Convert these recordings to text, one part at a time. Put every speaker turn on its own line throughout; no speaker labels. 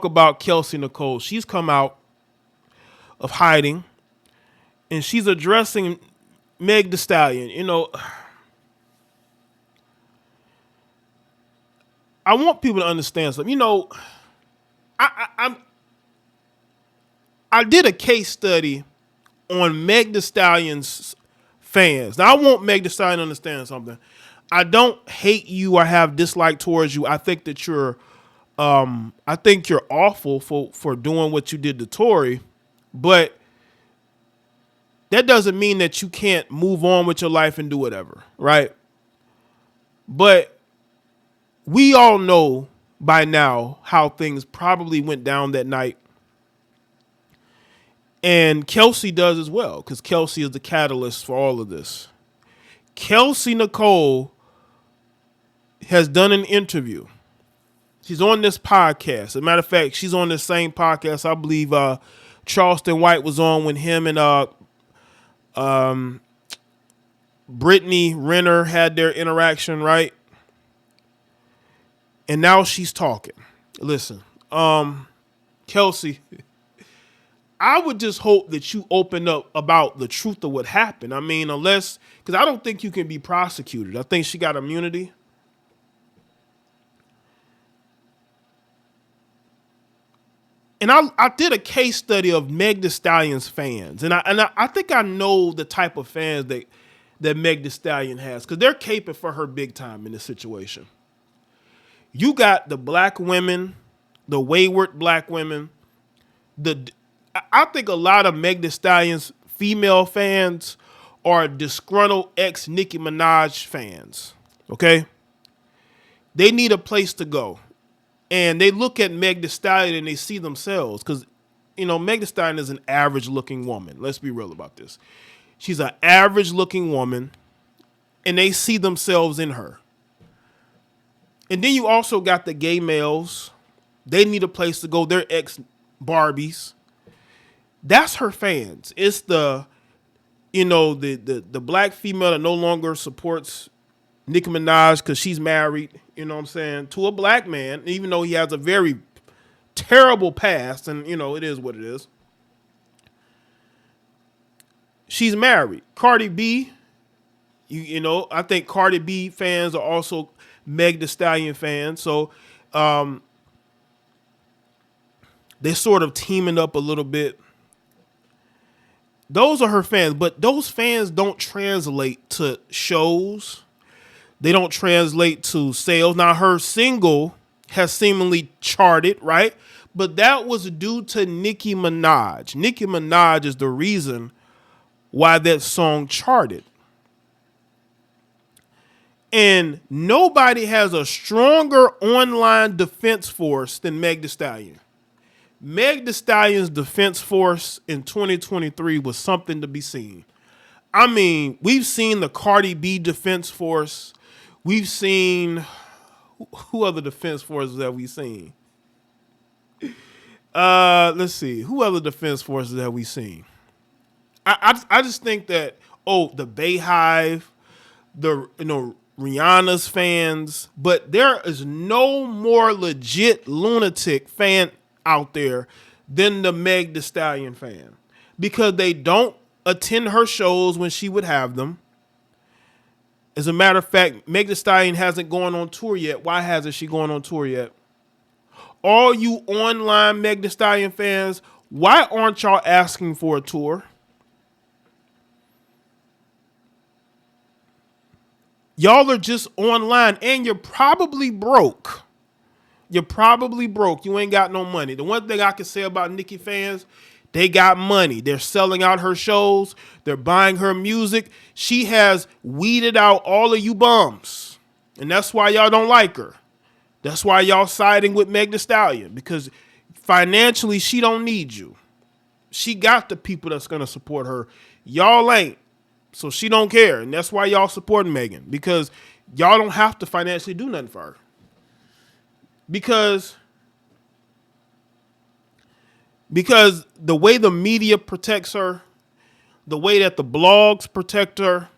about Kelsey Nicole. She's come out of hiding, and she's addressing Meg Thee Stallion. You know, I want people to understand something. You know, I did a case study on Meg Thee Stallion's fans. Now, I want Meg Thee Stallion to understand something. I don't hate you or have dislike towards you. I think that you're awful for doing what you did to Tory, but that doesn't mean that you can't move on with your life and do whatever, right? But we all know by now how things probably went down that night. And Kelsey does as well, because Kelsey is the catalyst for all of this. Kelsey Nicole has done an interview. She's on this podcast. As a matter of fact, she's on the same podcast. I believe Charleston White was on when him and Brittany Renner had their interaction, right? And now she's talking. Listen, Kelsey, I would just hope that you open up about the truth of what happened. I mean, because I don't think you can be prosecuted. I think she got immunity. And I did a case study of Meg Thee Stallion's fans, and I think I know the type of fans that Meg Thee Stallion has, because they're caping for her big time in this situation. You got the black women, the wayward black women. I think a lot of Meg Thee Stallion's female fans are disgruntled ex-Nicki Minaj fans, okay? They need a place to go. And they look at Meg Thee Stallion and they see themselves, because, you know, Meg Thee Stallion is an average-looking woman. Let's be real about this. She's an average-looking woman, and they see themselves in her. And then you also got the gay males. They need a place to go. They're ex-Barbies. That's her fans. It's the black female that no longer supports Nicki Minaj because she's married, you know what I'm saying, to a black man, even though he has a very terrible past, and, you know, it is what it is. She's married. Cardi B, you know, I think Cardi B fans are also Meg Thee Stallion fans, so they're sort of teaming up a little bit. Those are her fans, but those fans don't translate to shows. They don't translate to sales. Now, her single has seemingly charted, right? But that was due to Nicki Minaj. Nicki Minaj is the reason why that song charted. And nobody has a stronger online defense force than Meg Thee Stallion. Meg Thee Stallion's defense force in 2023 was something to be seen. I mean, we've seen the Cardi B defense force. We've seen, who other defense forces have we seen? Let's see. Who other defense forces have we seen? I just think that, the Bayhive, Rihanna's fans, but there is no more legit lunatic fan out there than the Meg Thee Stallion fan, because they don't attend her shows when she would have them. As a matter of fact, Meg Thee Stallion hasn't gone on tour yet. Why hasn't she gone on tour yet? All you online Meg Thee Stallion fans, why aren't y'all asking for a tour? Y'all are just online, and you're probably broke. You're probably broke. You ain't got no money. The one thing I can say about Nicki fans, they got money. They're selling out her shows. They're buying her music. She has weeded out all of you bums. And that's why y'all don't like her. That's why y'all siding with Meg Thee Stallion, because financially she don't need you. She got the people that's going to support her. Y'all ain't. So she don't care. And that's why y'all supporting Megan, because y'all don't have to financially do nothing for her. Because the way the media protects her, the way that the blogs protect her,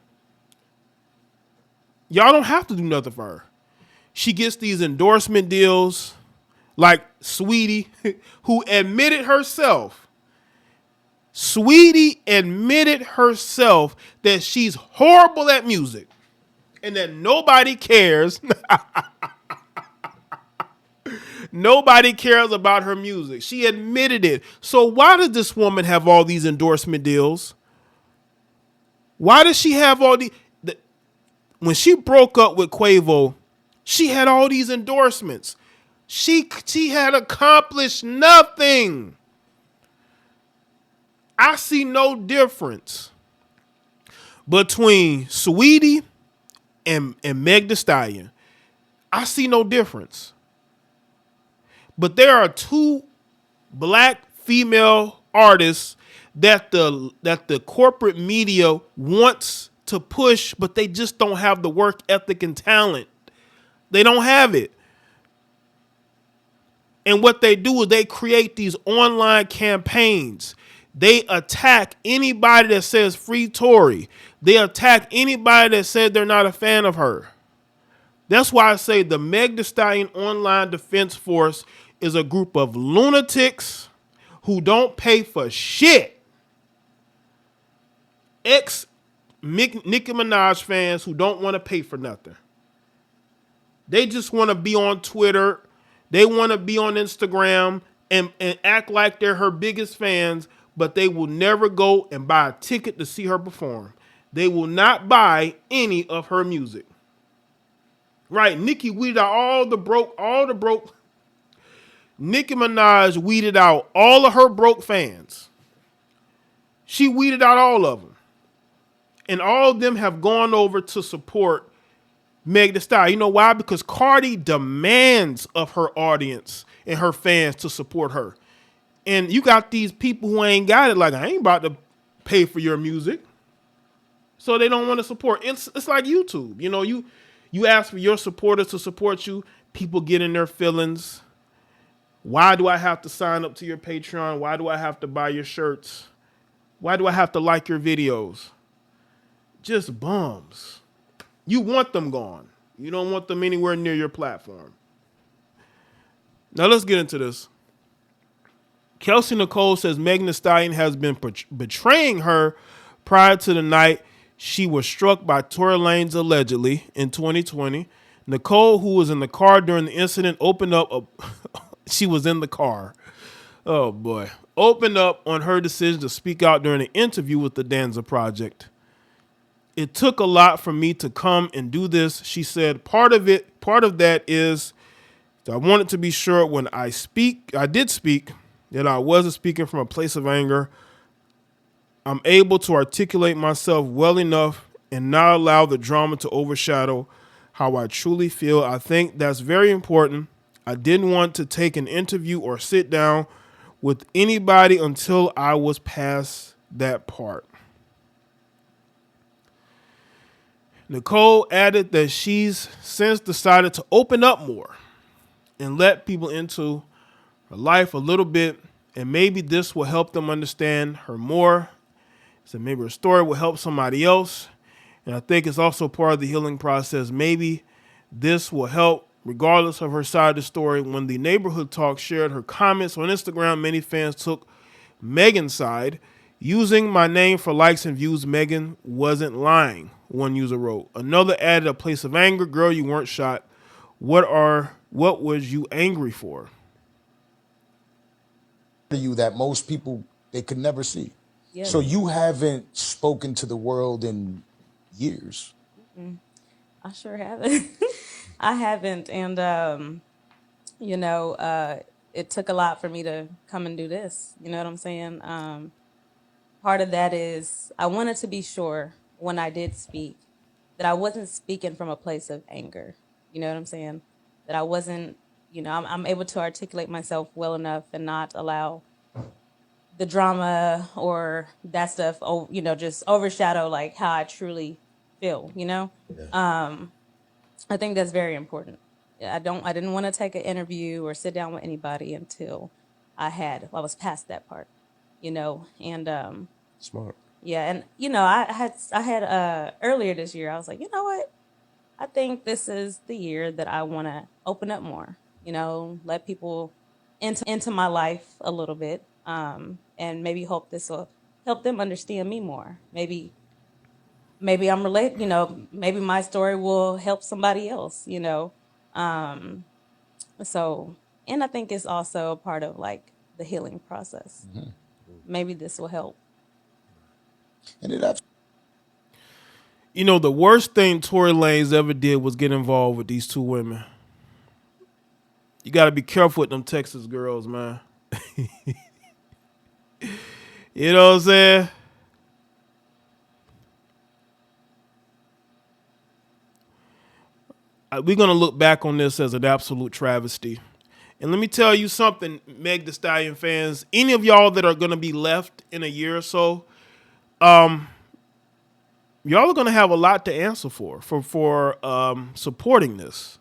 y'all don't have to do nothing for her. She gets these endorsement deals. like Sweetie, who admitted herself. Sweetie admitted herself that she's horrible at music and that nobody cares. Nobody cares about her music. She admitted it. So why does this woman have all these endorsement deals? Why does she have all these? When she broke up with Quavo, she had all these endorsements. She had accomplished nothing. I see no difference between Sweetie and Meg Thee Stallion. I see no difference. But there are two black female artists that the corporate media wants to push, but they just don't have the work ethic and talent. They don't have it. And what they do is they create these online campaigns. They attack anybody that says free Tory. They attack anybody that said they're not a fan of her. That's why I say the Meg Thee Stallion Online Defense Force is a group of lunatics who don't pay for shit. Nicki Minaj fans who don't want to pay for nothing. They just want to be on Twitter. They want to be on Instagram and act like they're her biggest fans, but they will never go and buy a ticket to see her perform. They will not buy any of her music. Right, Nicki weeded out all the broke. Nicki Minaj weeded out all of her broke fans. She weeded out all of them. And all of them have gone over to support Meg Thee Stallion. You know why? Because Cardi demands of her audience and her fans to support her. And you got these people who ain't got it, like, I ain't about to pay for your music. So they don't want to support. It's like YouTube. You know, you ask for your supporters to support you, people get in their feelings. Why do I have to sign up to your Patreon? Why do I have to buy your shirts? Why do I have to like your videos? Just bums. You want them gone. You don't want them anywhere near your platform. Now let's get into this. Kelsey Nicole says Meg Thee Stallion has been betraying her prior to the night she was struck by Tory Lanez allegedly in 2020. Nicole, who was in the car during the incident, opened up. She was in the car. Oh boy. Opened up on her decision to speak out during an interview with the Danza Project. It took a lot for me to come and do this. She said, part of that is I wanted to be sure when I did speak, that I wasn't speaking from a place of anger. I'm able to articulate myself well enough and not allow the drama to overshadow how I truly feel. I think that's very important. I didn't want to take an interview or sit down with anybody until I was past that part. Nicole added that she's since decided to open up more and let people into her life a little bit, and maybe this will help them understand her more. So maybe her story will help somebody else, and I think it's also part of the healing process. Maybe this will help regardless of her side of the story. When the Neighborhood Talk shared her comments on Instagram, many fans took Megan's side. Using my name for likes and views, Megan wasn't lying, one user wrote. Another added a place of anger. Girl, you weren't shot. What was you angry for?
You that most people, they could never see.
Yeah.
So you haven't spoken to the world in years.
I sure haven't. I haven't. And, it took a lot for me to come and do this. You know what I'm saying? Part of that is I wanted to be sure when I did speak that I wasn't speaking from a place of anger. You know what I'm saying? That I wasn't, I'm able to articulate myself well enough and not allow the drama or that stuff, just overshadow like how I truly feel, I think that's very important. I didn't want to take an interview or sit down with anybody until I was past that part, and
Smart.
yeah, and I had earlier this year I was like, you know what? I think this is the year that I want to open up more, let people into my life a little bit, and maybe hope this will help them understand me more. Maybe I'm related, maybe my story will help somebody else. Um, so, and I think it's also a part of like the healing process. Maybe this will help.
And it
The worst thing Tory Lanez ever did was get involved with these two women. You got to be careful with them Texas girls, man. You know what I'm saying? We're going to look back on this as an absolute travesty. And let me tell you something, Meg Thee Stallion fans. Any of y'all that are going to be left in a year or so, y'all are going to have a lot to answer for supporting this.